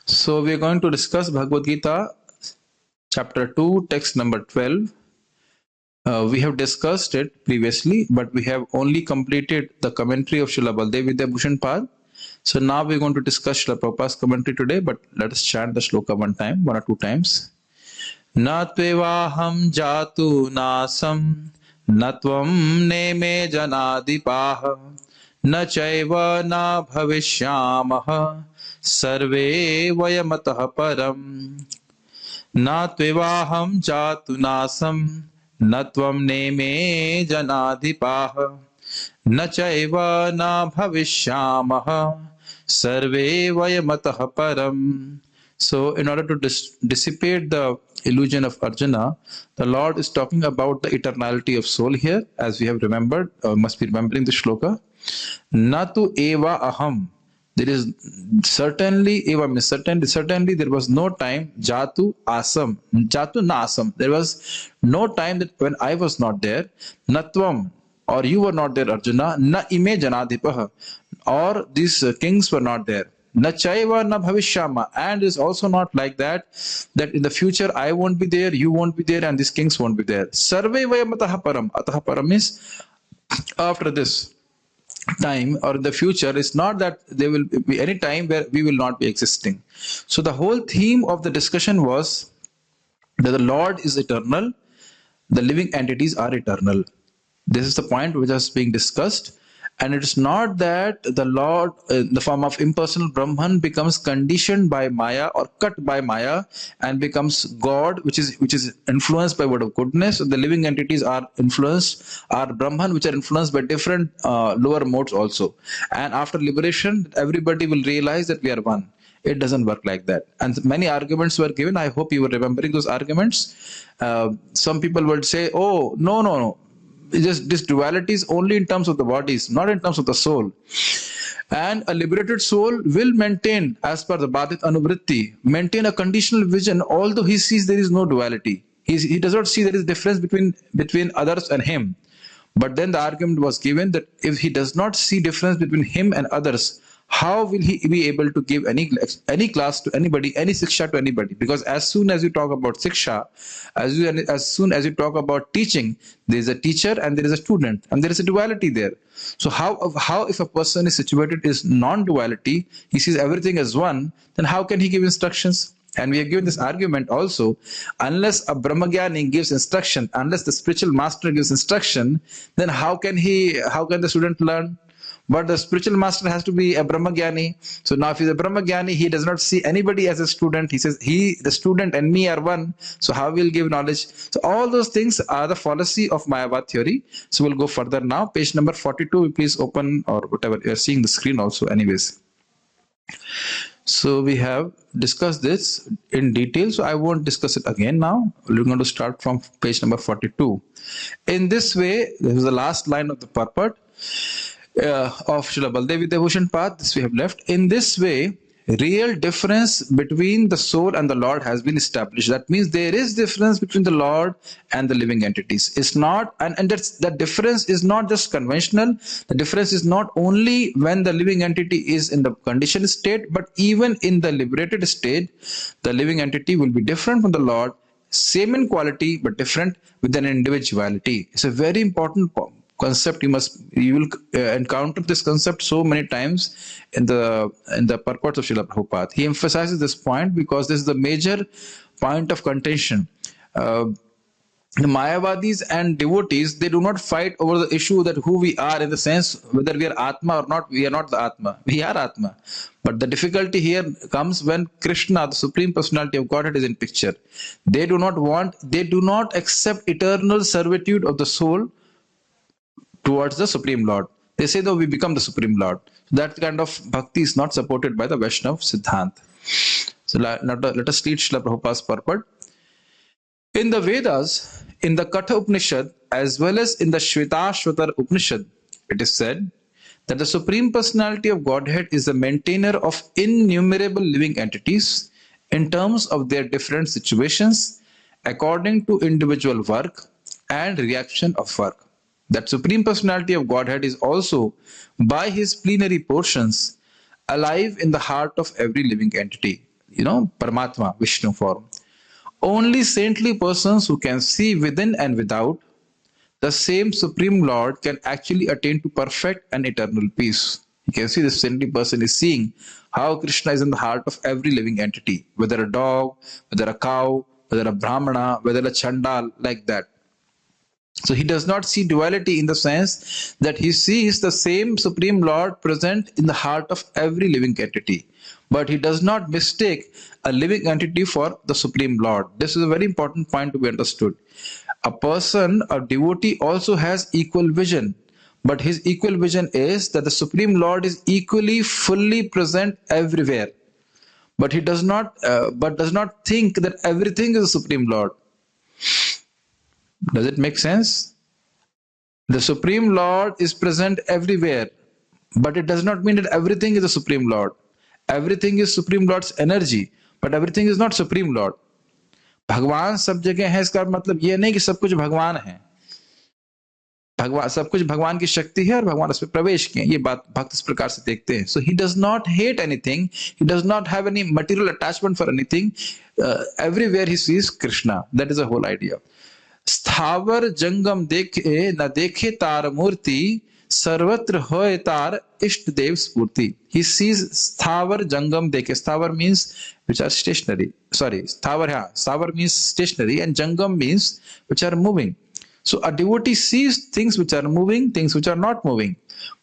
So we are going to discuss Bhagavad Gita, chapter 2, text number 12. We have discussed it previously, but we have only completed the commentary of Srila Baldev Vidya Bhushan Pad. So now we are going to discuss Srila Prabhupada's commentary today, but let us chant the shloka one or two times. Na tvevaham jatu nasam, na tvam neme janadipaha, na chaiva na bhavishyamaha, sarve vayamatah param. Na tvevaham jatu nasam, na tvam neme janadipaha, na chaiva na bhavishyamaha, sarve vayamatah param. So, in order to dissipate the illusion of Arjuna, the Lord is talking about the eternality of soul here, as we have remembered, must be remembering the shloka. Natu eva aham. There is certainly, eva means certainly there was no time, jatu asam, jatu na asam. There was no time that when I was not there, natvam, or you were not there, Arjuna, na ime janadipaha, or these kings were not there. Na chaiva na bhavishyama, and it's also not like that in the future I won't be there, you won't be there, and these kings won't be there. Sarve vayam ataha param. Ataha param is after this time or in the future. It's not that there will be any time where we will not be existing. So the whole theme of the discussion was that the Lord is eternal, the living entities are eternal. This is the point which is being discussed. And it is not that the Lord, in the form of impersonal Brahman, becomes conditioned by Maya or cut by Maya and becomes God, which is influenced by word of goodness. The living entities are Brahman, which are influenced by different lower modes also. And after liberation, everybody will realize that we are one. It doesn't work like that. And many arguments were given. I hope you were remembering those arguments. Some people would say, oh, no. This duality is only in terms of the bodies, not in terms of the soul. And a liberated soul will maintain, as per the Bhadit Anuvritti, maintain a conditional vision, although he sees there is no duality. He does not see there is difference between others and him. But then the argument was given that if he does not see difference between him and others, how will he be able to give any class to anybody, any siksha to anybody? Because as soon as you talk about siksha, as soon as you talk about teaching, there is a teacher and there is a student, and there is a duality there. So how if a person is situated is non-duality, he sees everything as one, then how can he give instructions? And we have given this argument also, unless a Brahmagyani gives instruction, unless the spiritual master gives instruction, then how can the student learn? But the spiritual master has to be a Brahmagyani. So now if he's a Brahmagyani, he does not see anybody as a student. He says, the student and me are one. So how will give knowledge? So all those things are the fallacy of mayavaad theory. So we'll go further now. Page number 42, please open, or whatever. You're seeing the screen also anyways. So we have discussed this in detail. So I won't discuss it again now. We're going to start from page number 42. In this way, this is the last line of the purport of Srila Baldev Vidya Bhushan Pad. This we have left. In this way, real difference between the soul and the Lord has been established. That means there is difference between the Lord and the living entities. It's not, and that difference is not just conventional. The difference is not only when the living entity is in the conditioned state, but even in the liberated state, the living entity will be different from the Lord, same in quality, but different with an individuality. It's a very important concept. You will encounter this concept so many times in the purports of Srila Prabhupada. He emphasizes this point because this is the major point of contention. The Mayavadis and devotees, they do not fight over the issue that who we are, in the sense whether we are Atma or not. We are not the Atma. We are Atma. But the difficulty here comes when Krishna, the Supreme Personality of Godhead, is in picture. They do not accept eternal servitude of the soul towards the Supreme Lord. They say, though, we become the Supreme Lord. That kind of bhakti is not supported by the Vaishnava Siddhant. So let us read Srila Prabhupada's purport. In the Vedas, in the Katha Upanishad, as well as in the Shvetashvatar Upanishad, it is said that the Supreme Personality of Godhead is the maintainer of innumerable living entities in terms of their different situations, according to individual work and reaction of work. That Supreme Personality of Godhead is also, by his plenary portions, alive in the heart of every living entity. Paramatma, Vishnu form. Only saintly persons who can see within and without the same Supreme Lord can actually attain to perfect and eternal peace. You can see this saintly person is seeing how Krishna is in the heart of every living entity, whether a dog, whether a cow, whether a Brahmana, whether a Chandal, like that. So he does not see duality in the sense that he sees the same Supreme Lord present in the heart of every living entity. But he does not mistake a living entity for the Supreme Lord. This is a very important point to be understood. A person, a devotee, also has equal vision. But his equal vision is that the Supreme Lord is equally, fully present everywhere. But he does not think that everything is the Supreme Lord. Does it make sense? The Supreme Lord is present everywhere, but it does not mean that everything is the Supreme Lord. Everything is Supreme Lord's energy, but everything is not Supreme Lord. भगवान सब जगह है, इसका मतलब ये नहीं कि सब कुछ भगवान है. भगवान सब कुछ भगवान की शक्ति है और भगवान उसमें प्रवेश किए. ये बात भक्त इस प्रकार से देखते हैं. So he does not hate anything. He does not have any material attachment for anything. Everywhere he sees Krishna. That is the whole idea. स्थावर जंगम देखे न देखे तार मूर्ति, सर्वत्र होय तार इष्ट देव स्फूर्ति. He sees स्थावर जंगम देखे. स्थावर means which are stationary. Sorry, स्थावर means stationary, and jangam means which are moving. So a devotee sees things which are moving, things which are not moving.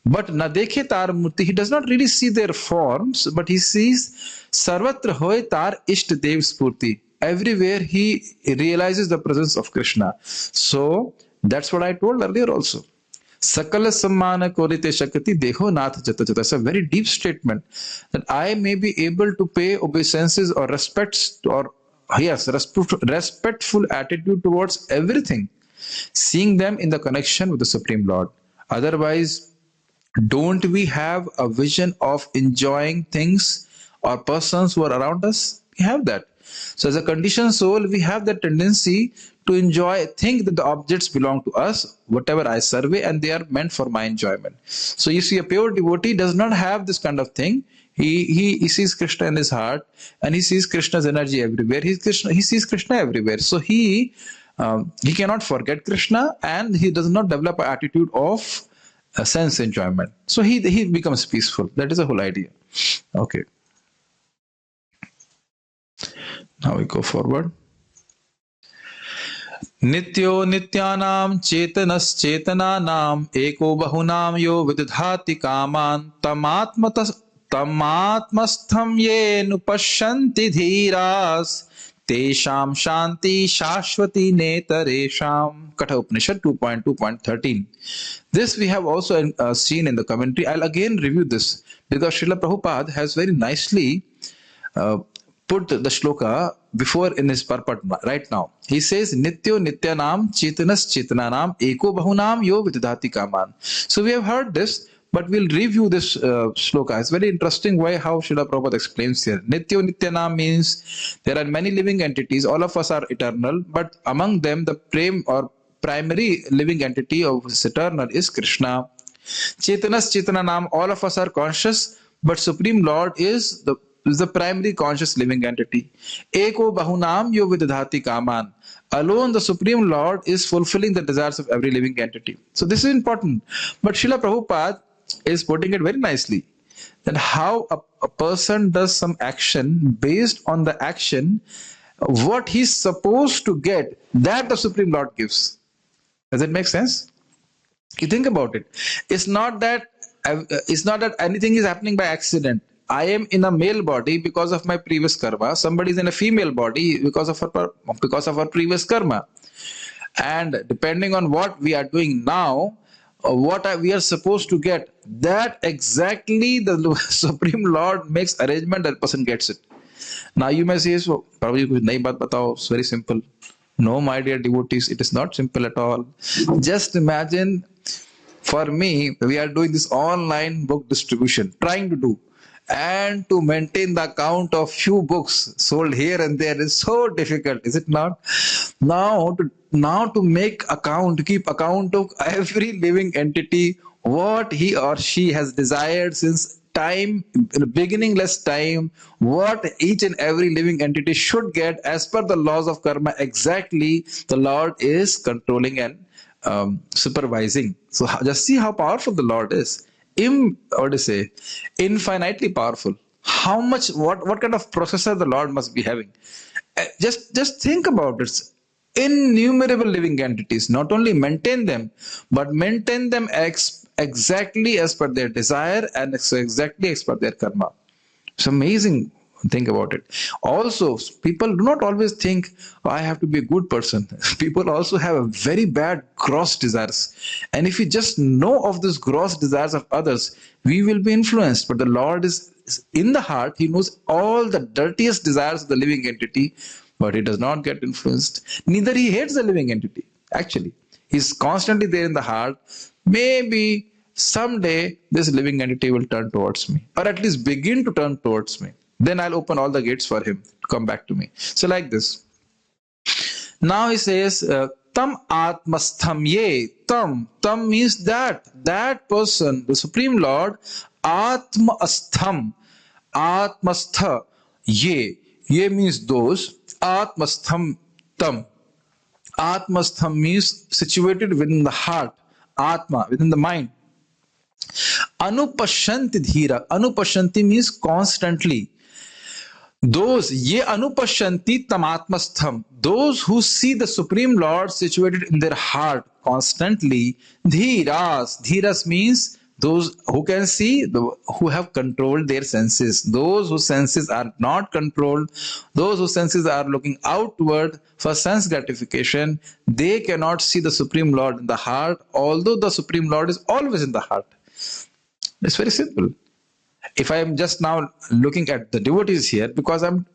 But na dekhe tar murti, he does not really see their forms, but he sees sarvatra hoy tar isht dev spurti. Everywhere he realizes the presence of Krishna. So that's what I told earlier also. Sakala sammana korite shakti deho nath jata jata. That's a very deep statement, that I may be able to pay obeisances or respectful attitude towards everything, seeing them in the connection with the Supreme Lord. Otherwise, don't we have a vision of enjoying things or persons who are around us? We have that. So as a conditioned soul, we have the tendency to think that the objects belong to us, whatever I survey, and they are meant for my enjoyment. So you see, a pure devotee does not have this kind of thing. He sees Krishna in his heart, and he sees Krishna's energy everywhere. He sees Krishna everywhere. So he cannot forget Krishna, and he does not develop an attitude of sense enjoyment. So he becomes peaceful. That is the whole idea. Okay. Now we go forward. Nityo nityanam chetanas chetananam eko bahunam yo vidadhati kaman tamatmastham ye nupashyanti dhiras tesham shanti shashvati netaresham. Katha Upanishad 2.2.13. This we have also seen in the commentary. I'll again review this because Srila Prabhupada has very nicely put the shloka before in his purport right now. He says, Nityo nityanam chetanas chetananam eko bahunam yo vidadhati kaman. So we have heard this, but we'll review this shloka. It's very interesting how Srila Prabhupada explains here. Nityo nityanam means there are many living entities. All of us are eternal, but among them the primary living entity of this eternal is Krishna. Chetanas chetananam, all of us are conscious, but Supreme Lord is the primary conscious living entity. Eko bahunam yo vidadhati kaman. Alone the Supreme Lord is fulfilling the desires of every living entity. So this is important. But Srila Prabhupada is putting it very nicely, that how a person does some action, based on the action, what he's supposed to get, that the Supreme Lord gives. Does it make sense? You think about it. It's not that anything is happening by accident. I am in a male body because of my previous karma. Somebody is in a female body because of our previous karma. And depending on what we are doing now, we are supposed to get, that exactly the Supreme Lord makes arrangement that person gets it. Now you may say, so probably it's very simple. No, my dear devotees, it is not simple at all. Just imagine, for me, we are doing this online book distribution, trying to do. And to maintain the count of few books sold here and there is so difficult, is it not? Now to keep account of every living entity, what he or she has desired since time, beginningless time, what each and every living entity should get as per the laws of karma, exactly the Lord is controlling and supervising. So just see how powerful the Lord is. What to say? Infinitely powerful. How much, what kind of processor the Lord must be having? Just think about it. Innumerable living entities. Not only maintain them, but maintain them exactly as per their desire and exactly as per their karma. It's amazing. Think about it. Also, people do not always think, "Oh, I have to be a good person." People also have a very bad gross desires. And if we just know of this gross desires of others, we will be influenced. But the Lord is in the heart. He knows all the dirtiest desires of the living entity, but he does not get influenced. Neither he hates the living entity. Actually, he's constantly there in the heart. Maybe someday this living entity will turn towards me, or at least begin to turn towards me. Then I'll open all the gates for him to come back to me. So like this. Now he says, tam atmastham ye. Tam means that person, the Supreme Lord, atmastham. Atmastha ye. Ye means those. Atmastham tam. Atmastham means situated within the heart. Atma, within the mind. Anupashyanti dhira. Anupashyanti means constantly. Those ye anupashyanti tamatmastham, those who see the Supreme Lord situated in their heart constantly. Dhiras means those who can see, who have controlled their senses. Those whose senses are not controlled, those whose senses are looking outward for sense gratification, they cannot see the Supreme Lord in the heart, although the Supreme Lord is always in the heart. It's very simple. If I am just now looking at the devotees here, because I'm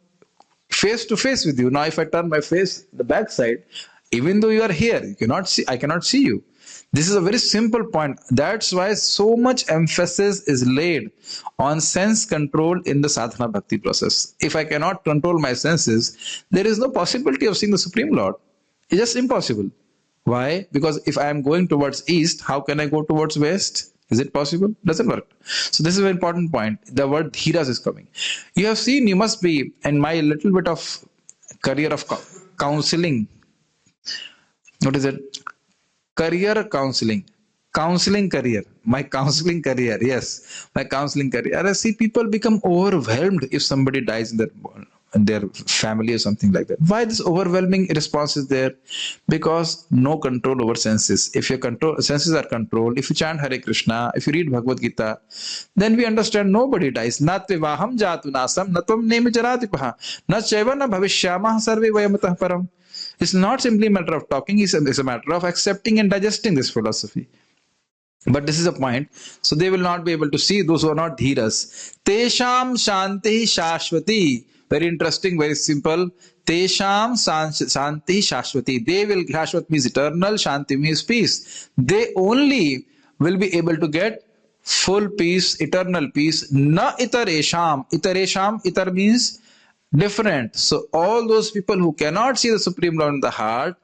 face to face with you. Now, if I turn my face the back side, even though you are here, you cannot see, I cannot see you. This is a very simple point. That's why so much emphasis is laid on sense control in the sadhana bhakti process. If I cannot control my senses, there is no possibility of seeing the Supreme Lord. It's just impossible. Why? Because if I am going towards east, how can I go towards west? Is it possible? Doesn't work. So this is an important point. The word dhiras is coming. You have seen, you must be, in my little bit of career of counseling. What is it? Career counseling. Counseling career. My counseling career. Yes. My counseling career. I see people become overwhelmed if somebody dies in their family or something like that. Why this overwhelming response is there? Because no control over senses. If your senses are controlled, if you chant Hare Krishna, if you read Bhagavad Gita, then we understand nobody dies. Na tvivaham jatu nasam, na tvam nemi jaratipaha, na chaiva na bhavishyamah sarve vayamatah param. It's not simply a matter of talking, it's a matter of accepting and digesting this philosophy. But this is a point. So they will not be able to see, those who are not dhiras. Tesham shanti shashvati. Very interesting, very simple. Tesham shanti shashvati. They will, shashvat means eternal, shanti means peace. They only will be able to get full peace, eternal peace. Na itaresham. Itaresham, itar means different. So all those people who cannot see the Supreme Lord in the heart,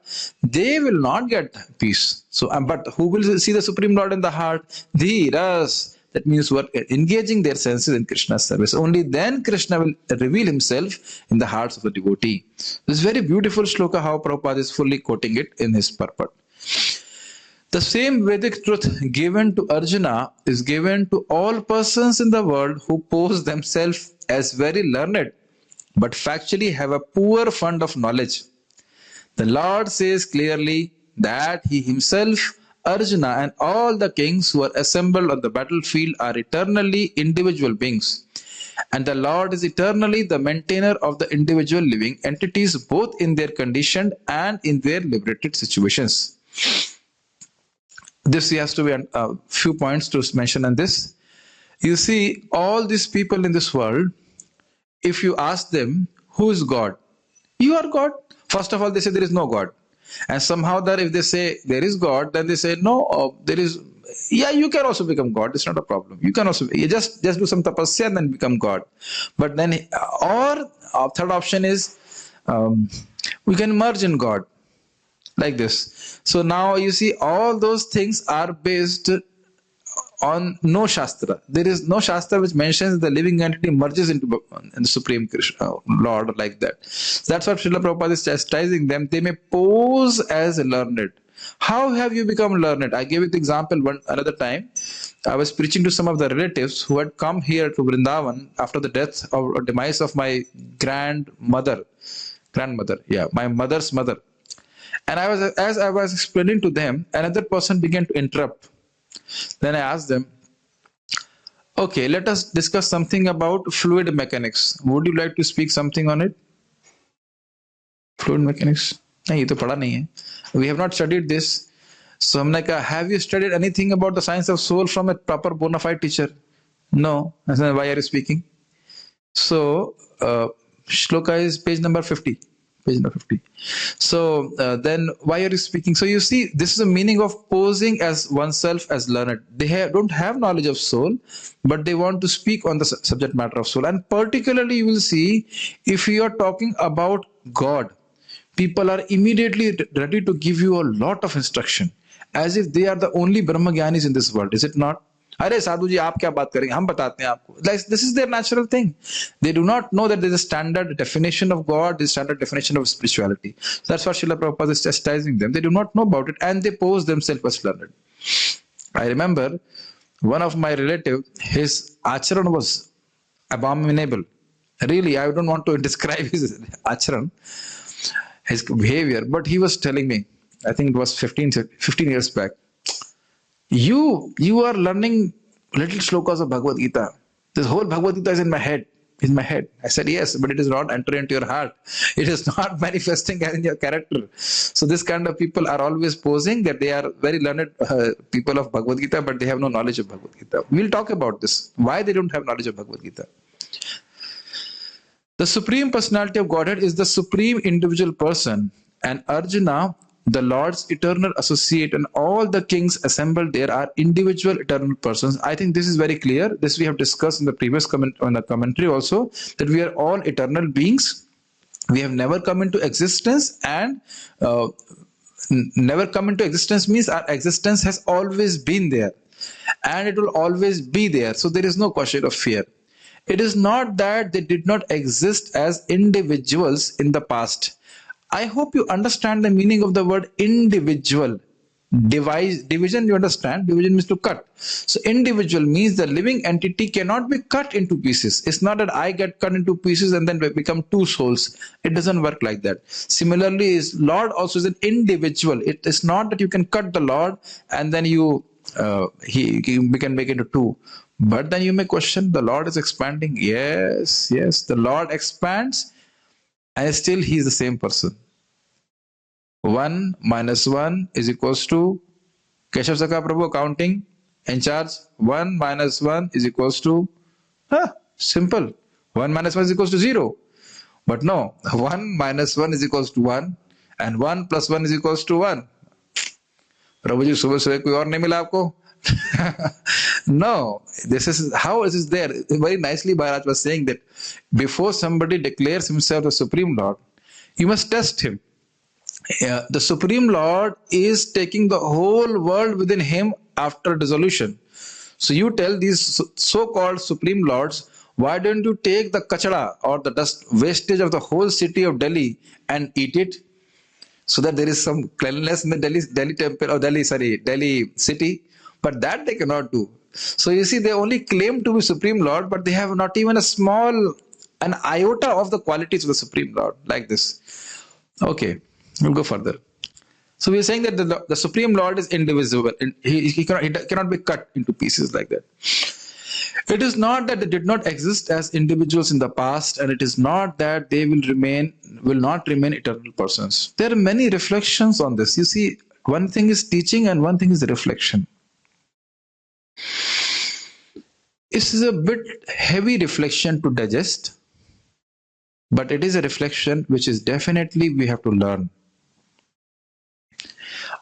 they will not get peace. So, but who will see the Supreme Lord in the heart? Dhiras. That means who are engaging their senses in Krishna's service. Only then Krishna will reveal himself in the hearts of the devotee. This very beautiful shloka, how Prabhupada is fully quoting it in his purport. The same Vedic truth given to Arjuna is given to all persons in the world who pose themselves as very learned, but factually have a poor fund of knowledge. The Lord says clearly that he himself, Arjuna, and all the kings who are assembled on the battlefield are eternally individual beings. And the Lord is eternally the maintainer of the individual living entities, both in their conditioned and in their liberated situations. This has to be a few points to mention on this. You see, all these people in this world, if you ask them, who is God? You are God. First of all, they say there is no God. And somehow that if they say there is God, then they say, no, there is, yeah, you can also become God. It's not a problem. You can also, you just do some tapasya and then become God. But then, or third option is, we can merge in God. Like this. So now you see all those things are based on no Shastra. There is no Shastra which mentions the living entity merges into the Supreme Krishna, Lord, like that. That's what Srila Prabhupada is chastising them. They may pose as learned. How have you become learned? I gave you the example another time. I was preaching to some of the relatives who had come here to Vrindavan after the death or demise of my grandmother, my mother's mother. And as I was explaining to them, another person began to interrupt. Then I asked them, okay, let us discuss something about fluid mechanics. Would you like to speak something on it? Fluid mechanics? No, ये तो पढ़ा नहीं है. We have not studied this. So हमने कहा, have you studied anything about the science of soul from a proper bona fide teacher? No. I said, why are you speaking? So, shloka is page number 50. Page number 50. So, then why are you speaking? So, you see, this is the meaning of posing as oneself as learned. They don't have knowledge of soul, but they want to speak on the subject matter of soul. And particularly, you will see, if you are talking about God, people are immediately ready to give you a lot of instruction, as if they are the only Brahmagyanis in this world. Is it not? अरे साधु जी आप क्या बात करेंगे, हम बताते हैं आपको. This is their natural thing. They do not know that there is a standard definition of God, the standard definition of spirituality. So that's what Srila Prabhupada is chastising them. They do not know about it and they pose themselves as learned. I remember one of my relatives, his acharan was abominable. Really, I don't want to describe his acharan, his behavior, but he was telling me, I think it was 15 years back, you are learning little shlokas of Bhagavad Gita. This whole Bhagavad Gita is in my head. I said, yes, but it is not entering into your heart. It is not manifesting in your character. So this kind of people are always posing that they are very learned people of Bhagavad Gita, but they have no knowledge of Bhagavad Gita. We'll talk about this. Why they don't have knowledge of Bhagavad Gita. The Supreme Personality of Godhead is the supreme individual person, and Arjuna, the Lord's eternal associate, and all the kings assembled there are individual eternal persons. I think this is very clear. This we have discussed in the previous commentary also, that we are all eternal beings. We have never come into existence, and never come into existence means our existence has always been there, and it will always be there. So there is no question of fear. It is not that they did not exist as individuals in the past. I hope you understand the meaning of the word individual. Division, you understand? Division means to cut. So individual means the living entity cannot be cut into pieces. It's not that I get cut into pieces and then become two souls. It doesn't work like that. Similarly, Lord also is an individual. It is not that you can cut the Lord and then we can make it into two. But then you may question, the Lord is expanding. Yes, the Lord expands and still he is the same person. 1 minus 1 is equals to, Keshav Saka Prabhu counting in charge, 1 minus 1 is equals to, simple. 1 minus 1 is equals to 0. But no, 1 minus 1 is equals to 1 and 1 plus 1 is equals to 1. Prabhuji, सुबह सुबह कोई और नहीं मिला आपको? No, this is how it is there. Very nicely Bharaj was saying that before somebody declares himself the Supreme Lord, you must test him. The Supreme Lord is taking the whole world within him after dissolution. So you tell these so-called Supreme Lords, why don't you take the kachada or the dust wastage of the whole city of Delhi and eat it, so that there is some cleanliness in the Delhi temple or Delhi city? But that they cannot do. So you see, they only claim to be Supreme Lord, but they have not even an iota of the qualities of the Supreme Lord, like this. Okay, we'll go further. So we are saying that the Supreme Lord is indivisible. He cannot be cut into pieces like that. It is not that they did not exist as individuals in the past, and it is not that they will not remain eternal persons. There are many reflections on this. You see, one thing is teaching and one thing is reflection. This is a bit heavy reflection to digest, but it is a reflection which is definitely we have to learn.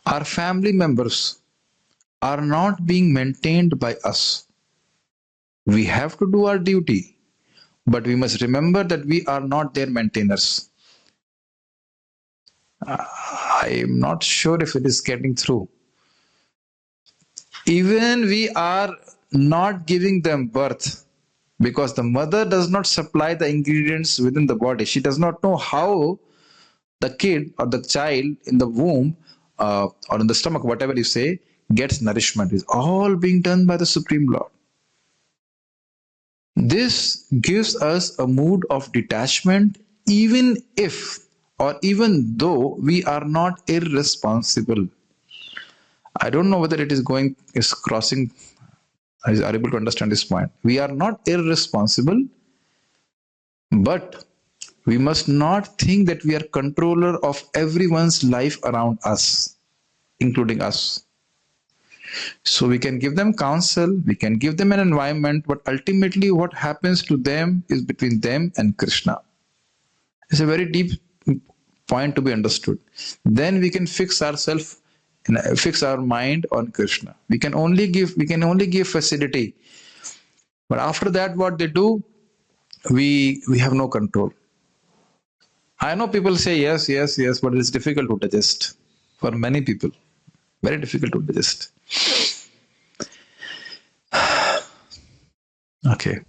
Our family members are not being maintained by us. We have to do our duty, but we must remember that we are not their maintainers. I am not sure if it is getting through. Even we are not giving them birth because the mother does not supply the ingredients within the body. She does not know how the kid or the child in the womb or in the stomach, whatever you say, gets nourishment. It's all being done by the Supreme Lord. This gives us a mood of detachment, even if or even though we are not irresponsible. I don't know whether it is crossing, are you able to understand this point? We are not irresponsible, but we must not think that we are controller of everyone's life around us, including us. So we can give them counsel, we can give them an environment, but ultimately what happens to them is between them and Krishna. It's a very deep point to be understood. Then we can fix ourselves, fix our mind on Krishna. We can only give facility. But after that, what they do, we have no control. I know people say yes, yes, yes, but it's difficult to digest for many people. Very difficult to digest. Okay.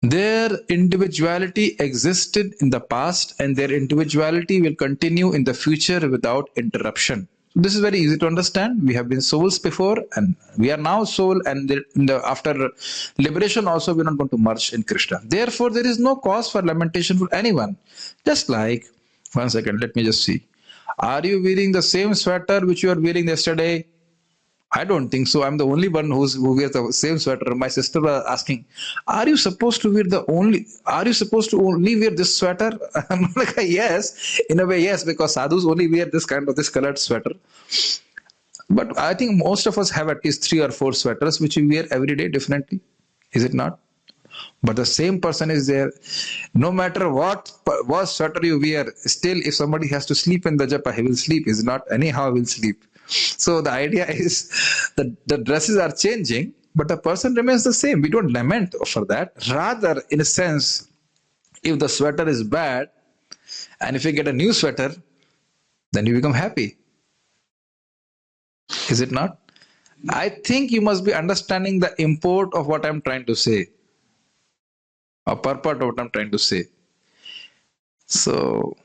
Their individuality existed in the past and their individuality will continue in the future without interruption. This is very easy to understand. We have been souls before and we are now soul, and after liberation also we are not going to merge in Krishna. Therefore, there is no cause for lamentation for anyone. Just like, one second, let me just see. Are you wearing the same sweater which you were wearing yesterday? I don't think so. I'm the only one who wears the same sweater. My sister was asking, are you supposed to only wear this sweater? I'm like, yes, in a way, yes, because sadhus only wear this colored sweater. But I think most of us have at least 3 or 4 sweaters which we wear every day differently. Is it not? But the same person is there. No matter what sweater you wear, still if somebody has to sleep in the japa, he will sleep. Is not anyhow he will sleep. So the idea is that the dresses are changing, but the person remains the same. We don't lament for that. Rather, in a sense, if the sweater is bad, and if you get a new sweater, then you become happy. Is it not? I think you must be understanding the import of what I'm trying to say, or purport of what I'm trying to say. So,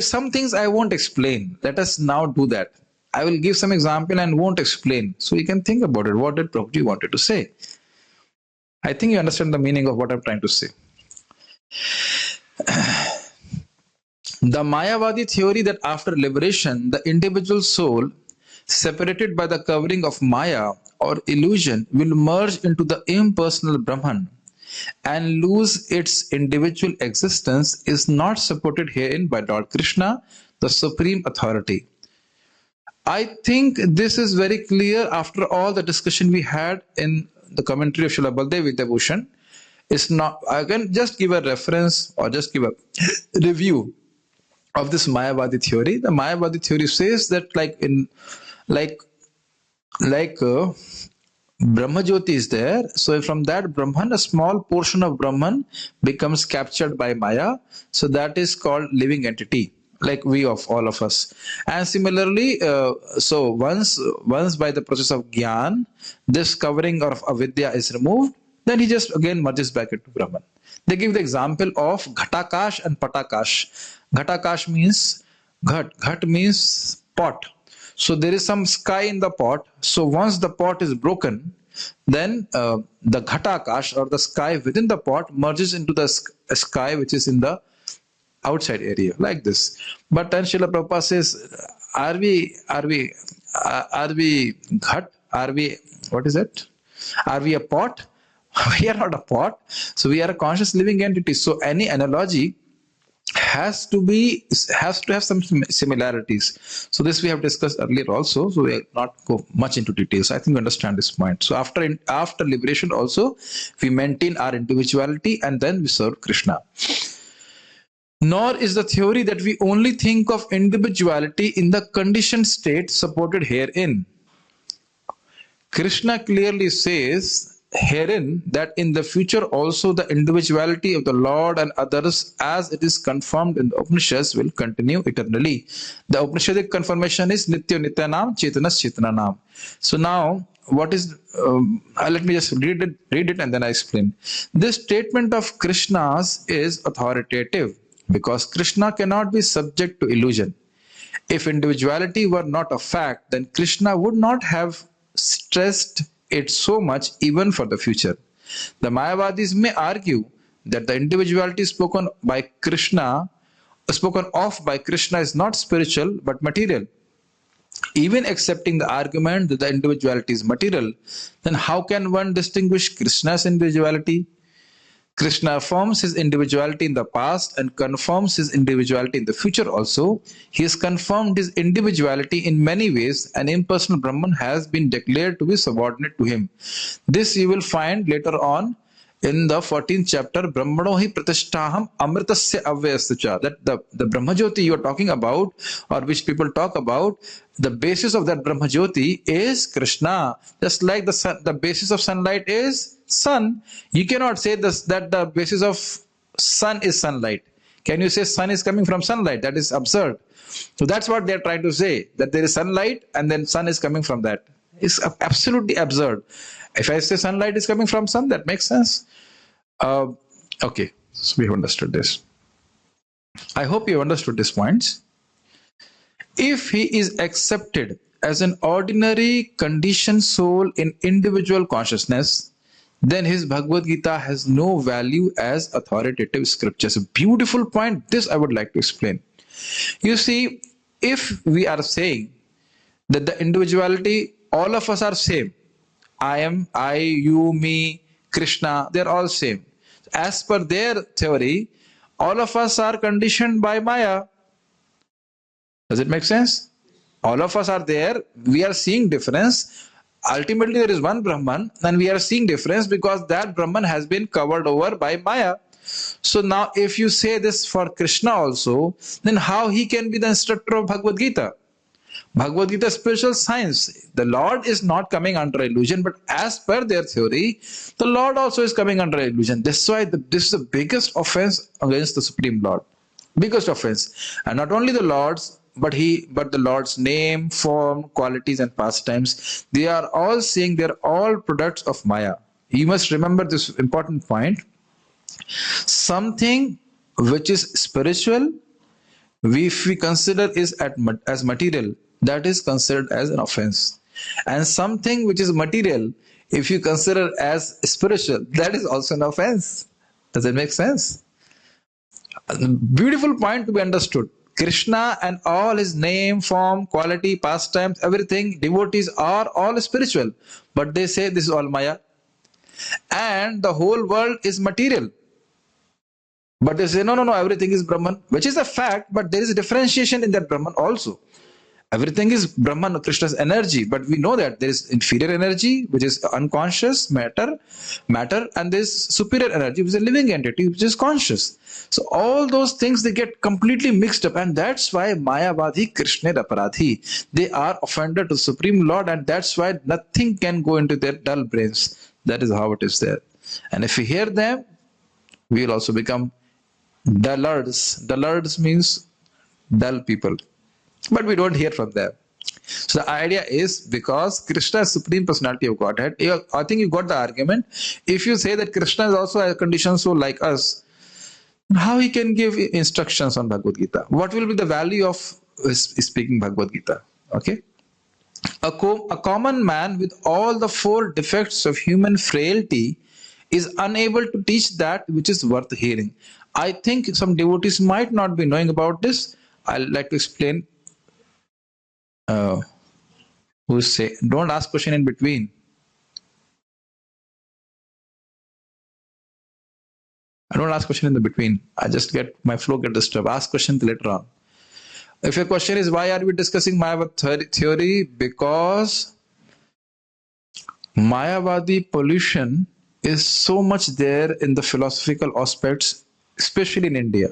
some things I won't explain. Let us now do that. I will give some example and won't explain. So you can think about it. What did Prabhuji wanted to say? I think you understand the meaning of what I'm trying to say. The mayavadi theory that after liberation, the individual soul, separated by the covering of maya or illusion, will merge into the impersonal Brahman and lose its individual existence is not supported herein by Lord Krishna, the Supreme Authority. I think this is very clear after all the discussion we had in the commentary of Srila Baldev Vidyabhushan. It's not, I can just give a reference or just give a review of this Mayavadi theory. The Mayavadi theory says that Brahma Jyoti is there. So from that Brahman, a small portion of Brahman becomes captured by Maya. So that is called living entity, like we of all of us. And similarly, so once by the process of Gyan, this covering of avidya is removed, then he just again merges back into Brahman. They give the example of Ghatakash and Patakash. Ghatakash means Ghat means pot. So there is some sky in the pot. So once the pot is broken, then the Ghatakash or the sky within the pot merges into the sky which is in the outside area, like this. But then Srila Prabhupada says, are we ghat? What is it? Are we a pot? We are not a pot. So we are a conscious living entity. So any analogy has to have some similarities. So this we have discussed earlier also. So we will not go much into details. I think you understand this point. So after liberation also, we maintain our individuality and then we serve Krishna. Nor is the theory that we only think of individuality in the conditioned state supported herein. Krishna clearly says herein that in the future also the individuality of the Lord and others as it is confirmed in the Upanishads will continue eternally. The Upanishadic confirmation is Nitya Nityanam Chetanas Chetananam. So now what is, let me just read it and then I explain. This statement of Krishna's is authoritative because Krishna cannot be subject to illusion. If individuality were not a fact, then Krishna would not have stressed it so much even for the future. The Mayavadis may argue that the individuality spoken of by Krishna is not spiritual but material. Even accepting the argument that the individuality is material, then how can one distinguish Krishna's individuality? Krishna affirms his individuality in the past and confirms his individuality in the future also. He has confirmed his individuality in many ways. An impersonal Brahman has been declared to be subordinate to him. This you will find later on in the 14th chapter, Brahmano hi pratishtaham amritasya avyasya. That the Brahmajyoti you are talking about, or which people talk about, the basis of that Brahmajyoti is Krishna. Just like the sun, the basis of sunlight is sun. You cannot say this, that the basis of sun is sunlight. Can you say sun is coming from sunlight? That is absurd. So that's what they're trying to say, that there is sunlight and then sun is coming from that. It's absolutely absurd. If I say sunlight is coming from sun, that makes sense. Okay, so we have understood this. I hope you understood these points. If he is accepted as an ordinary conditioned soul in individual consciousness, then his Bhagavad Gita has no value as authoritative scriptures. A beautiful point. This I would like to explain. You see, if we are saying that the individuality, all of us are same. I am, I, you, me, Krishna, they're all same. As per their theory, all of us are conditioned by Maya. Does it make sense? All of us are there. We are seeing difference. Ultimately, there is one Brahman and we are seeing difference because that Brahman has been covered over by Maya. So now if you say this for Krishna also, then how he can be the instructor of Bhagavad Gita? Bhagavad Gita is spiritual science. The Lord is not coming under illusion, but as per their theory, the Lord also is coming under illusion. That's why this is the biggest offense against the Supreme Lord. Biggest offense. And not only the Lord's, but the Lord's name, form, qualities, and pastimes, they are all saying they're all products of Maya. You must remember this important point. Something which is spiritual, if we consider is as material, that is considered as an offense. And something which is material, if you consider as spiritual, that is also an offense. Does it make sense? A beautiful point to be understood. Krishna and all his name, form, quality, pastimes, everything, devotees are all spiritual. But they say this is all Maya. And the whole world is material. But they say, no, everything is Brahman, which is a fact, but there is a differentiation in that Brahman also. Everything is Brahman, Krishna's energy, but we know that there is inferior energy, which is unconscious matter, and there is superior energy, which is a living entity, which is conscious. So all those things, they get completely mixed up, and that's why mayavaadi Krishna aparadhi. They are offended to Supreme Lord, and that's why nothing can go into their dull brains. That is how it is there. And if we hear them, we will also become dullards. Dullards means dull people. But we don't hear from them. So the idea is, because Krishna is Supreme Personality of Godhead, I think you got the argument. If you say that Krishna is also a conditioned soul like us, how he can give instructions on Bhagavad Gita? What will be the value of speaking Bhagavad Gita? Okay. A common man with all the 4 defects of human frailty is unable to teach that which is worth hearing. I think some devotees might not be knowing about this. I'd like to explain. Who say, don't ask question in between. I don't ask question in the between. I just get my flow get disturbed. Ask question later on. If your question is why are we discussing Mayavad theory? Because Mayavadi pollution is so much there in the philosophical aspects, especially in India.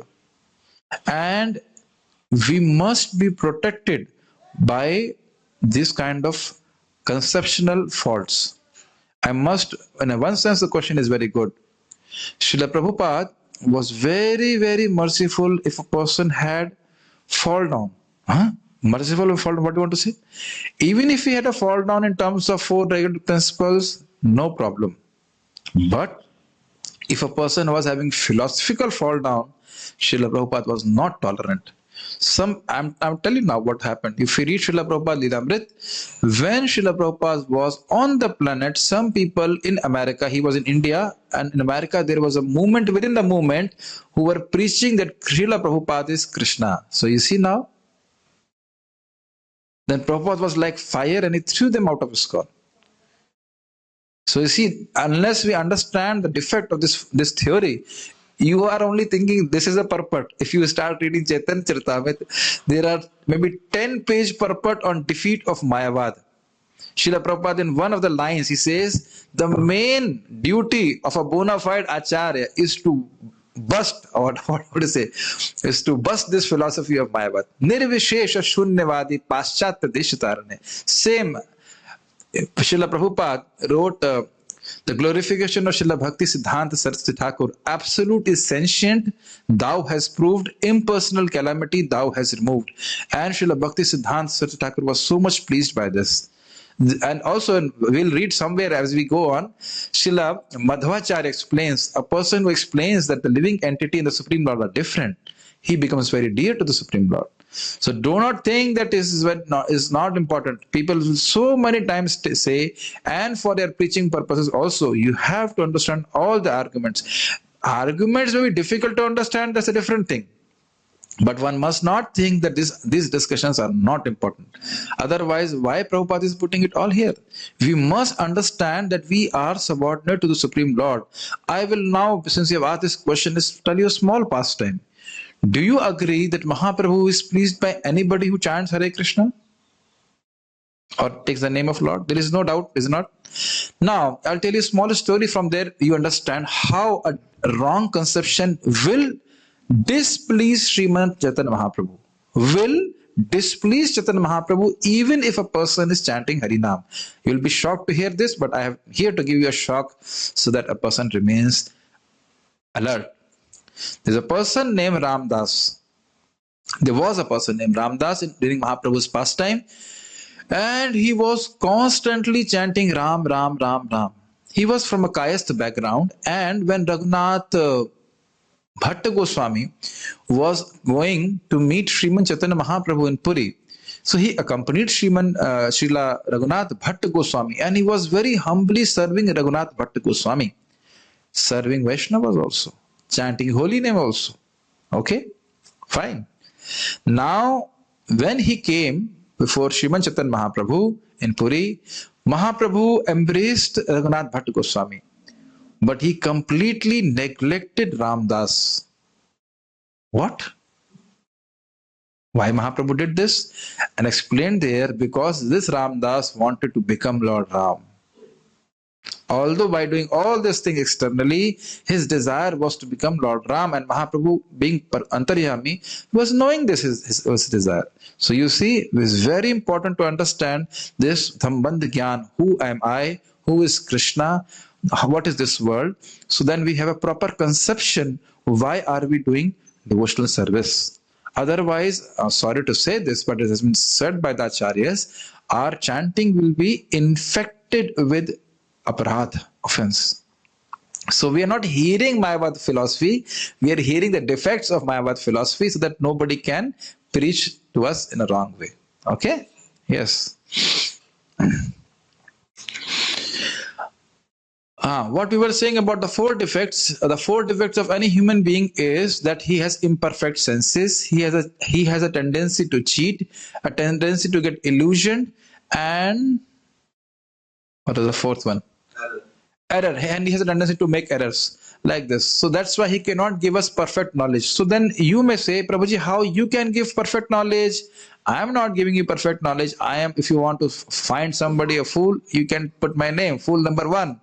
And we must be protected by this kind of conceptual faults. I must, in one sense, the question is very good. Srila Prabhupada was very, very merciful if a person had fall down. Huh? Merciful if fall down, what do you want to say? Even if he had a fall down in terms of four regular principles, no problem. But if a person was having philosophical fall down, Srila Prabhupada was not tolerant. I'm telling you now what happened. If you read Srila Prabhupada Lilamrit, when Srila Prabhupada was on the planet, some people in America, he was in India, and in America there was a movement within the movement who were preaching that Srila Prabhupada is Krishna. So you see now, then Prabhupada was like fire and he threw them out of his car. So you see, unless we understand the defect of this theory, you are only thinking this is a purport. If you start reading Chaitanya Charitamrita, there are maybe 10-page purport on defeat of mayavaad. Srila Prabhupada, in one of the lines, he says, the main duty of a bona fide acharya is to bust, or what would you say, is to bust this philosophy of mayavaad. Nirvishesha shunyavadi paschatya deshatarane. Same, Srila Prabhupada wrote the glorification of Srila Bhakti Siddhanta Saraswati Thakur. Absolute is sentient, thou has proved. Impersonal calamity, thou has removed. And Srila Bhakti Siddhanta Saraswati Thakur was so much pleased by this. And also, we'll read somewhere as we go on, Srila Madhvacharya explains, a person who explains that the living entity and the Supreme Lord are different, he becomes very dear to the Supreme Lord. So do not think that this is not important. People so many times say, and for their preaching purposes also, you have to understand all the arguments. Arguments may be difficult to understand, that's a different thing. But one must not think that these discussions are not important. Otherwise, why Prabhupada is putting it all here? We must understand that we are subordinate to the Supreme Lord. I will now, since you have asked this question, tell you a small pastime. Do you agree that Mahaprabhu is pleased by anybody who chants Hare Krishna or takes the name of Lord? There is no doubt, is it not? Now, I'll tell you a small story. From there, you understand how a wrong conception will displease Srimad Chaitanya Mahaprabhu. Will displease Chaitanya Mahaprabhu even if a person is chanting Harinam. You'll be shocked to hear this, but I am here to give you a shock so that a person remains alert. There's a person named Ramdas. There was a person named Ramdas during Mahaprabhu's pastime, and he was constantly chanting Ram, Ram, Ram, Ram. He was from a Kayastha background, and when Raghunath Bhatta Goswami was going to meet Sriman Chaitanya Mahaprabhu in Puri, so he accompanied Srila Raghunath Bhatta Goswami, and he was very humbly serving Raghunath Bhatta Goswami, serving Vaishnavas also, chanting holy name also. Okay, fine. Now, when he came before Sriman Chaitanya Mahaprabhu in Puri, Mahaprabhu embraced Raghunath Bhatta Goswami, but he completely neglected Ramdas. What? Why Mahaprabhu did this? And explained there, because this Ramdas wanted to become Lord Ram. Although by doing all this thing externally, his desire was to become Lord Ram, and Mahaprabhu, being Antaryami, was knowing this is his desire. So you see, it is very important to understand this Sambandh Gyan. Who am I? Who is Krishna? What is this world? So then we have a proper conception, why are we doing devotional service? Otherwise, sorry to say this, but it has been said by the Acharyas, our chanting will be infected with aparadh, offense. So we are not hearing Mayavad philosophy, we are hearing the defects of Mayavad philosophy so that nobody can preach to us in a wrong way. Okay? Yes. What we were saying about the four defects of any human being is that he has imperfect senses, he has a tendency to cheat, a tendency to get illusioned, and what is the fourth one? Error. And he has a tendency to make errors like this. So that's why he cannot give us perfect knowledge. So then you may say, Prabhuji, how you can give perfect knowledge? I am not giving you perfect knowledge. If you want to find somebody a fool, you can put my name, fool number one.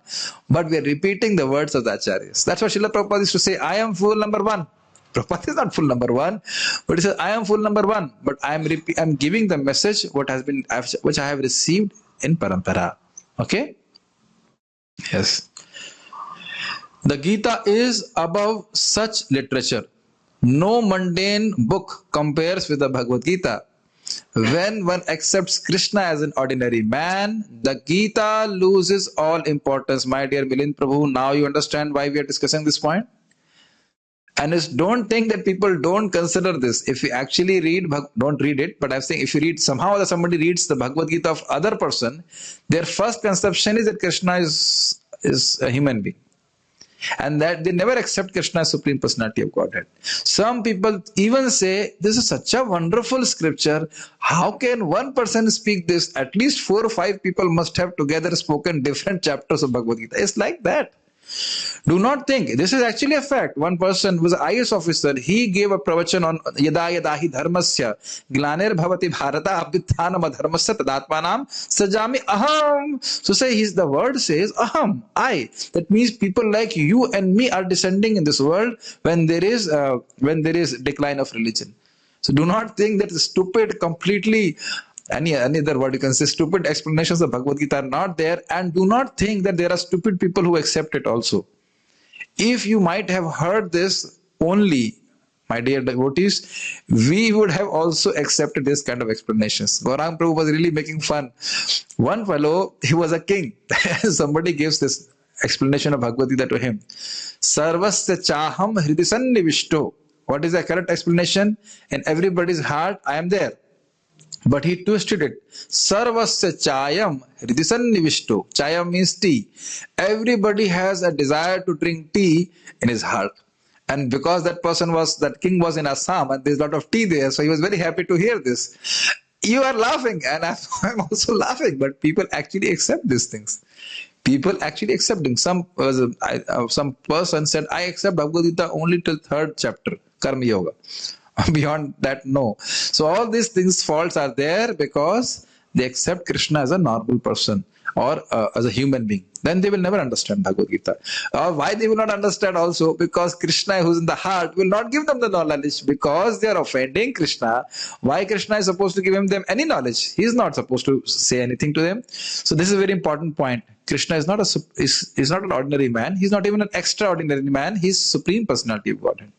But we are repeating the words of the Acharyas. That's what Srila Prabhupada used to say, I am fool number one. Prabhupada is not fool number one, but he says, I am fool number one. But I'm giving the message which I have received in Parampara. Okay? Yes. The Gita is above such literature. No mundane book compares with the Bhagavad Gita. When one accepts Krishna as an ordinary man, the Gita loses all importance. My dear Milind Prabhu, now you understand why we are discussing this point? And don't think that people don't consider this. If you actually read, don't read it, but I'm saying if you read somehow that somebody reads the Bhagavad Gita of other person, their first conception is that Krishna is a human being, and that they never accept Krishna as Supreme Personality of Godhead. Some people even say, this is such a wonderful scripture. How can one person speak this? At least 4 or 5 people must have together spoken different chapters of Bhagavad Gita. It's like that. Do not think. This is actually a fact. One person was an IS officer. He gave a pravachan on yada yada hi dharmasya glaner bhavati bharata abhyuthanam adharmasya tadatmanam sajami aham. So the word says aham, I. That means people like you and me are descending in this world when there is decline of religion. So do not think that stupid, completely any other word you can say, stupid explanations of Bhagavad Gita are not there, and do not think that there are stupid people who accept it also. If you might have heard this only, my dear devotees, we would have also accepted this kind of explanations. Gaurang Prabhu was really making fun. One fellow, he was a king. Somebody gives this explanation of Bhagavad Gita to him. Sarvasya chaham hridisannivishto. What is the correct explanation? In everybody's heart, I am there. But he twisted it. Sarvasya chayam hridisannivishto. Chayam means tea. Everybody has a desire to drink tea in his heart. And because that king was in Assam and there's a lot of tea there, so he was very happy to hear this. You are laughing and I'm also laughing, but people actually accept these things. People actually accepting. Some person said, I accept Bhagavad Gita only till 3rd chapter, Karma Yoga. Beyond that, no. So all these things, faults are there because they accept Krishna as a normal person or as a human being. Then they will never understand Bhagavad Gita. Or why they will not understand also? Because Krishna, who's in the heart, will not give them the knowledge because they are offending Krishna. Why Krishna is supposed to give them any knowledge? He is not supposed to say anything to them. So this is a very important point. Krishna is not an ordinary man. He's not even an extraordinary man. He's Supreme Personality of Godhead.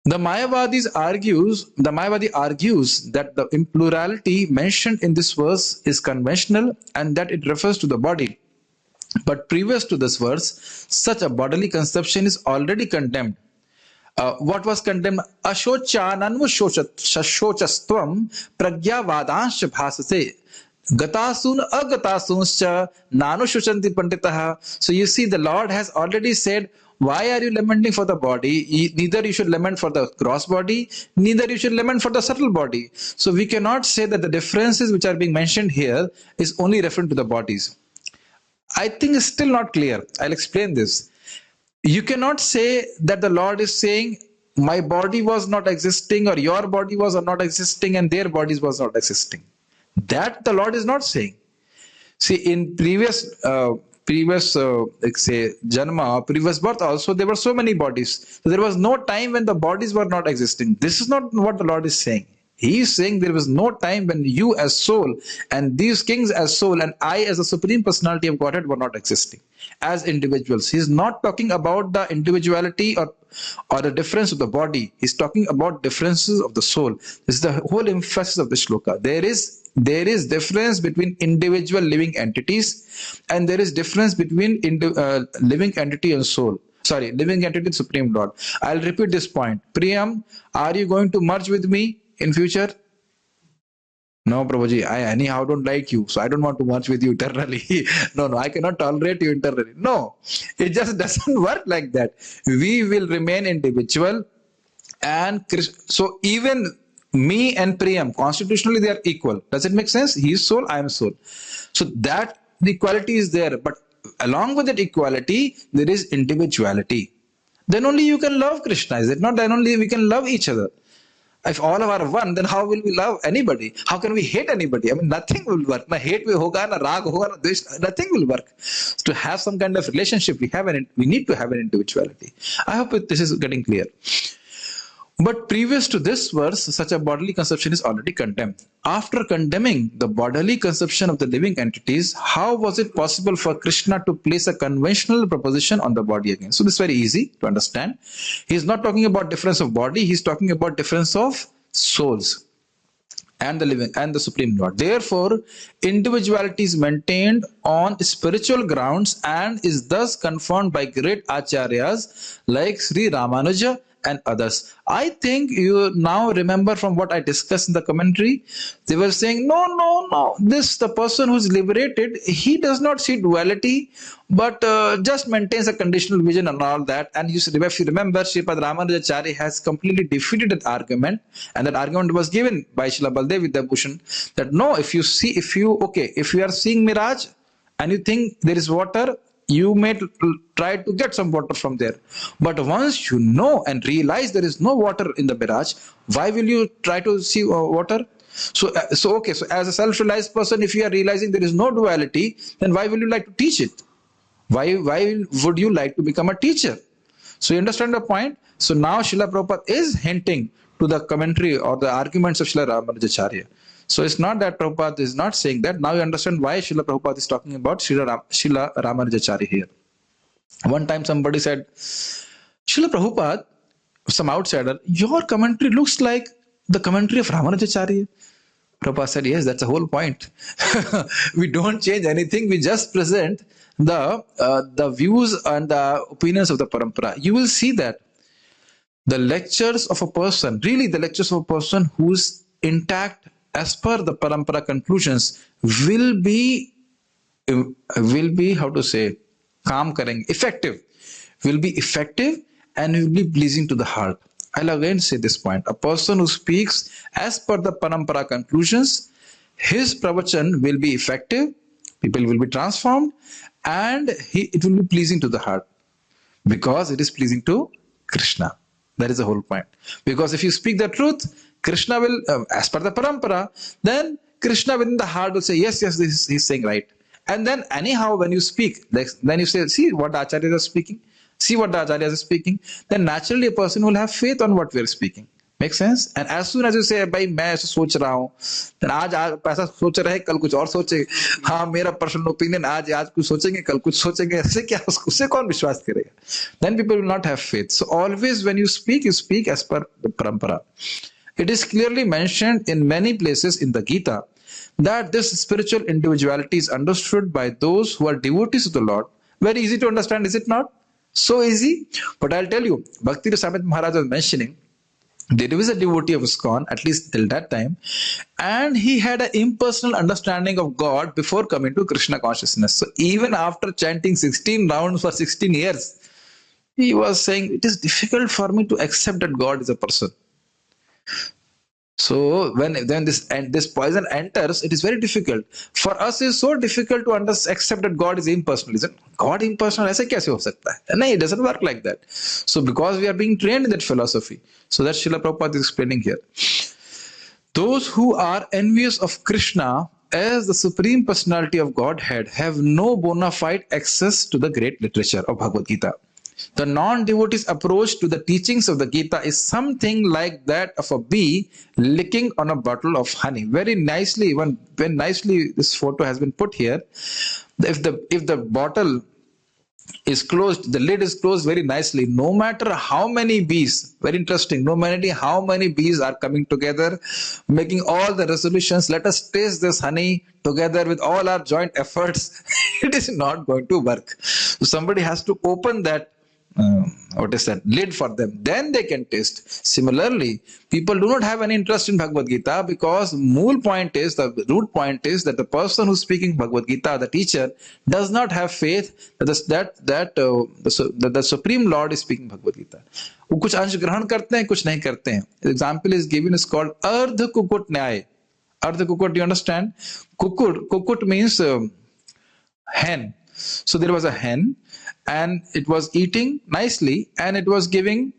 The Mayavadi argues that the plurality mentioned in this verse is conventional and that it refers to the body. But previous to this verse, such a bodily conception is already condemned. What was condemned? Ashochanan-shochastvam pragyavadansha bhasase. Gatasun agatasuncha nanushuchanti panditaha. So you see, the Lord has already said, why are you lamenting for the body? Neither you should lament for the gross body, neither you should lament for the subtle body. So we cannot say that the differences which are being mentioned here is only referring to the bodies. I think it's still not clear. I'll explain this. You cannot say that the Lord is saying, my body was not existing or your body was not existing and their bodies was not existing. That the Lord is not saying. See, in previous janma, previous birth also, there were so many bodies. So there was no time when the bodies were not existing. This is not what the Lord is saying. He is saying there was no time when you as soul and these kings as soul and I as a Supreme Personality of Godhead were not existing as individuals. He is not talking about the individuality or the difference of the body. He's talking about differences of the soul. This is the whole emphasis of the shloka. There is difference between individual living entities and there is difference between living entity and soul. Sorry, living entity and Supreme Lord. I'll repeat this point. Priyam, are you going to merge with me in future? No, Prabhuji, I anyhow don't like you, so I don't want to merge with you eternally. No, I cannot tolerate you eternally. No, it just doesn't work like that. We will remain individual, and so even me and Priyam, constitutionally they are equal. Does it make sense? He is soul, I am soul. So that the equality is there, but along with that equality, there is individuality. Then only you can love Krishna, is it not? Then only we can love each other. If all of our are one, then how will we love anybody? How can we hate anybody? I mean, nothing will work. Na hate will hoga, na rag hoga, na dvesh, nothing will work. To have some kind of relationship, we need to have an individuality. I hope this is getting clear. But previous to this verse, such a bodily conception is already condemned. After condemning the bodily conception of the living entities, how was it possible for Krishna to place a conventional proposition on the body again? So this is very easy to understand. He is not talking about difference of body, he is talking about difference of souls and the living and the Supreme Lord. Therefore, individuality is maintained on spiritual grounds and is thus confirmed by great acharyas like Sri Ramanuja and others. I think you now remember from what I discussed in the commentary. They were saying, no. The person who is liberated, he does not see duality, but just maintains a conditional vision and all that. And if you remember, Sripad Ramanujacharya has completely defeated that argument, and that argument was given by Srila Baldev Vidyabhushan that no, if you are seeing mirage and you think there is water, you may try to get some water from there. But once you know and realize there is no water in the mirage, why will you try to see water? So as a self-realized person, if you are realizing there is no duality, then why will you like to teach it? Why would you like to become a teacher? So you understand the point? So now Srila Prabhupada is hinting to the commentary or the arguments of Srila Ramanujacharya. So it's not that Prabhupada is not saying that. Now you understand why Srila Prabhupada is talking about Srila Ramanujacharya here. One time somebody said, Srila Prabhupada, some outsider, your commentary looks like the commentary of Ramanujacharya. Prabhupada said, yes, that's the whole point. We don't change anything. We just present the views and the opinions of the parampara. You will see that the lectures of a person, really the lectures of a person who's intact as per the parampara conclusions will be how to say, effective, will be effective and will be pleasing to the heart. I'll again say this point. A person who speaks as per the parampara conclusions, his pravachan will be effective, people will be transformed, and it will be pleasing to the heart because it is pleasing to Krishna. That is the whole point. Because if you speak the truth, Krishna will, as per the parampara, then Krishna within the heart will say, yes, he's saying right. And then anyhow, when you speak, then you say, see what the acharyas are speaking, then naturally a person will have faith on what we are speaking. Make sense? And as soon as you say, भाई मैं ऐसा सोच रहा हूँ, then आज ऐसा सोच रहे, कल कुछ और सोचे, हाँ मेरा personal opinion आज कुछ सोचेंगे, कल कुछ सोचेंगे, ऐसे क्या उससे कौन विश्वास करेगा? Then people will not have faith. So always when you speak as per the parampara. It is clearly mentioned in many places in the Gita that this spiritual individuality is understood by those who are devotees of the Lord. Very easy to understand, is it not? So easy. But I'll tell you, Bhakti Rasamrita Maharaj was mentioning, there was a devotee of ISKCON, at least till that time, and he had an impersonal understanding of God before coming to Krishna consciousness. So even after chanting 16 rounds for 16 years, he was saying, it is difficult for me to accept that God is a person. So when this poison enters, it is very difficult. For us, it's so difficult to accept that God is impersonal. Isn't God impersonal? ऐसे कैसे हो सकता है? No, it doesn't work like that. So because we are being trained in that philosophy, so that Srila Prabhupada is explaining here. Those who are envious of Krishna as the Supreme Personality of Godhead have no bona fide access to the great literature of Bhagavad Gita. The non-devotee's approach to the teachings of the Gita is something like that of a bee licking on a bottle of honey. Very nicely, when nicely this photo has been put here. If the bottle is closed, the lid is closed very nicely. No matter how many bees, very interesting, no matter how many bees are coming together, making all the resolutions, let us taste this honey together with all our joint efforts, it is not going to work. So somebody has to open that lid for them, then they can taste. Similarly, people do not have any interest in Bhagavad Gita because the root point is that the person who's speaking Bhagavad Gita, the teacher, does not have faith that the Supreme Lord is speaking Bhagavad Gita. वो कुछ अंश ग्रहण करते हैं, कुछ नहीं करते हैं. Example is given, is called Ardha Kukut Nyay. Ardha Kukut, do you understand? Kukut means hen. So there was a hen and it was eating nicely and it was giving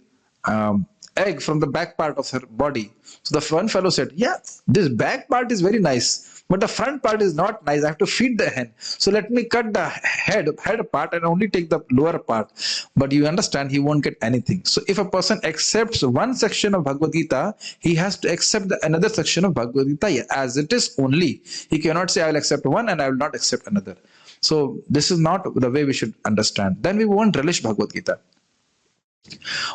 egg from the back part of her body. So the one fellow said, yeah, this back part is very nice, but the front part is not nice. I have to feed the hen. So let me cut the head part and only take the lower part. But you understand, he won't get anything. So if a person accepts one section of Bhagavad Gita, he has to accept another section of Bhagavad Gita as it is only. He cannot say, I will accept one and I will not accept another. So this is not the way we should understand. Then we won't relish Bhagavad Gita.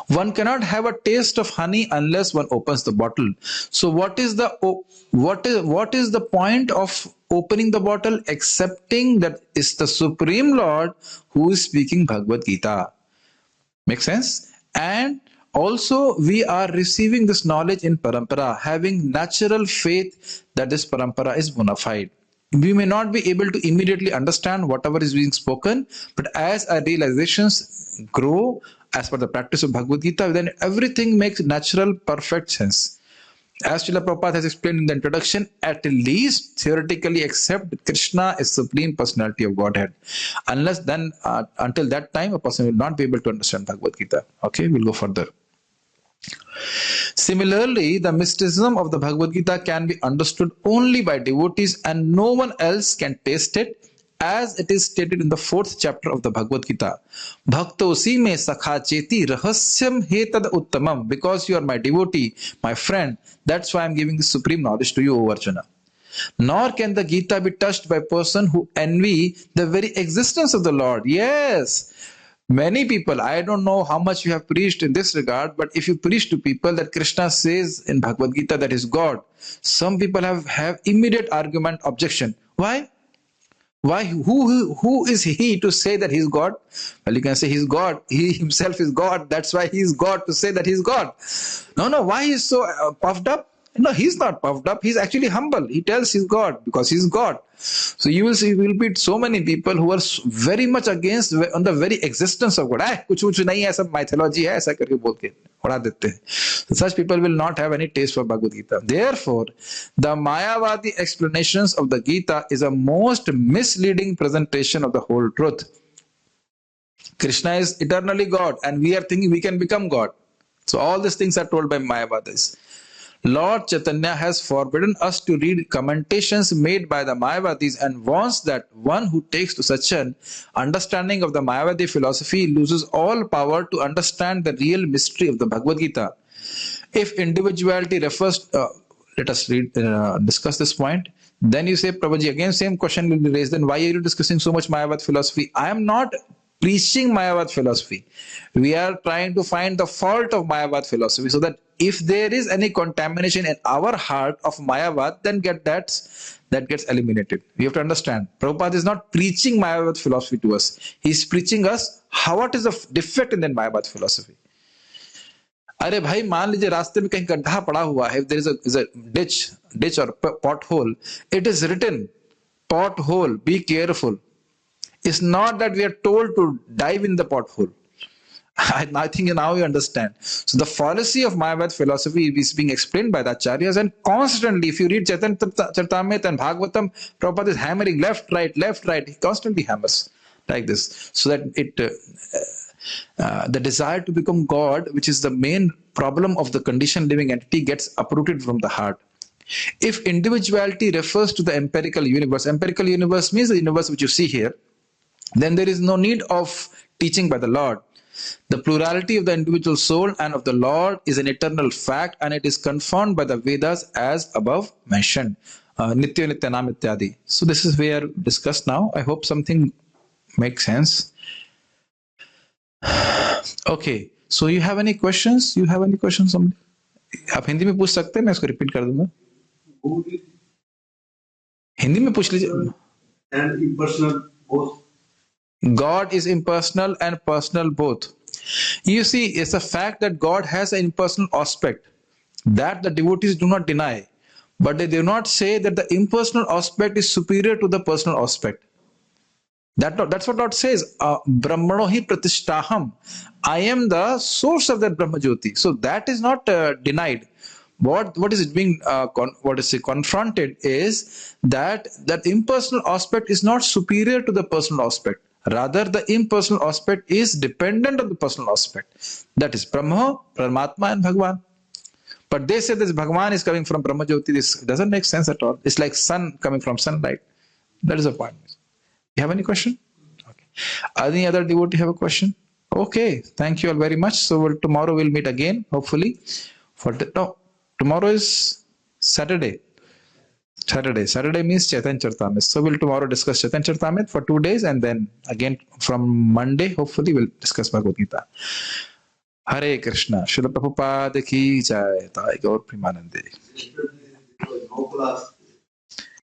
One cannot have a taste of honey unless one opens the bottle. So what is the point of opening the bottle? Accepting that it's the Supreme Lord who is speaking Bhagavad Gita. Make sense? And also we are receiving this knowledge in parampara, having natural faith that this parampara is bona fide. We may not be able to immediately understand whatever is being spoken, but as our realizations grow as per the practice of Bhagavad Gita, then everything makes natural, perfect sense. As Srila Prabhupada has explained in the introduction, at least theoretically accept that Krishna is Supreme Personality of Godhead. Unless then, until that time, a person will not be able to understand Bhagavad Gita. Okay, we'll go further. Similarly, the mysticism of the Bhagavad Gita can be understood only by devotees and no one else can taste it, as it is stated in the 4th chapter of the Bhagavad Gita. Bhaktosi me sakha cheti rahasyam hetad uttamam. Because you are my devotee, my friend, that's why I am giving this supreme knowledge to you, O Arjuna. Nor can the Gita be touched by a person who envy the very existence of the Lord. Yes, many people, I don't know how much you have preached in this regard, but if you preach to people that Krishna says in Bhagavad Gita that is God, some people have immediate argument, objection. Why? Why? Who is he to say that he is God? Well, you can say he is God. He himself is God. That's why he is God, to say that he is God. No. Why he is so puffed up? No, he's not puffed up. He's actually humble. He tells he's God because he's God. So you will see, you will meet so many people who are very much against on the very existence of God. कुछ नहीं है, सब mythology है, ऐसा करके बोल के उड़ा देते हैं. So such people will not have any taste for Bhagavad Gita. Therefore, the mayavaadi explanations of the Gita is a most misleading presentation of the whole truth. Krishna is eternally God, and we are thinking we can become God. So all these things are told by mayavadis. Lord Chaitanya has forbidden us to read commentations made by the Mayavadis and warns that one who takes to such an understanding of the Mayavadi philosophy loses all power to understand the real mystery of the Bhagavad Gita. If individuality refers, let us discuss this point. Then you say, Prabhuji, again same question will be raised. Then why are you discussing so much Mayavad philosophy? I am not preaching Mayavad philosophy. We are trying to find the fault of Mayavad philosophy, so that if there is any contamination in our heart of Mayavad, then that gets eliminated. We have to understand, Prabhupada is not preaching Mayavad philosophy to us. He is preaching us what is the defect in that Mayavad philosophy. अरे भाई, मान लीजिए रास्ते में कहीं गड्ढा पड़ा हुआ है, if there is a ditch or pothole, it is written pothole, be careful. It's not that we are told to dive in the pothole. I think now you understand. So the fallacy of Mayavad philosophy is being explained by the Acharyas, and constantly, if you read Chaitanya Charitamrita and Bhagavatam, Prabhupada is hammering left, right. He constantly hammers like this, so that the desire to become God, which is the main problem of the conditioned living entity, gets uprooted from the heart. If individuality refers to the empirical universe means the universe which you see here, then there is no need of teaching by the Lord. The plurality of the individual soul and of the Lord is an eternal fact, and it is confirmed by the Vedas as above mentioned. Nitya Nityanam Ityadi. So this is where discussed now. I hope something makes sense. Okay. So you have any questions? Somebody? आप हिंदी में पूछ सकते हैं, मैं इसको repeat कर दूंगा. हिंदी में पूछ लीजिए. And impersonal both. God is impersonal and personal both. You see, it's a fact that God has an impersonal aspect that the devotees do not deny, but they do not say that the impersonal aspect is superior to the personal aspect. That's what Lord says. Brahmano hi pratishtaham. I am the source of that Brahma Jyoti. So that is not denied. What is it being confronted is that impersonal aspect is not superior to the personal aspect. Rather, the impersonal aspect is dependent on the personal aspect. That is Brahma, Paramatma and Bhagavan. But they say this Bhagavan is coming from Brahma Jyoti. This doesn't make sense at all. It's like sun coming from sunlight. That is the point. You have any question? Okay. Any other devotee have a question? Okay. Thank you all very much. So tomorrow we'll meet again, hopefully. No, tomorrow is Saturday. Saturday means Chaitanya Charitamrita. So we'll tomorrow discuss Chaitanya Charitamrita for 2 days, and then again from Monday, hopefully, we'll discuss Bhagavad Gita. Hare Krishna. Srila Prabhupada ki jai. Gaur Premanande. No class.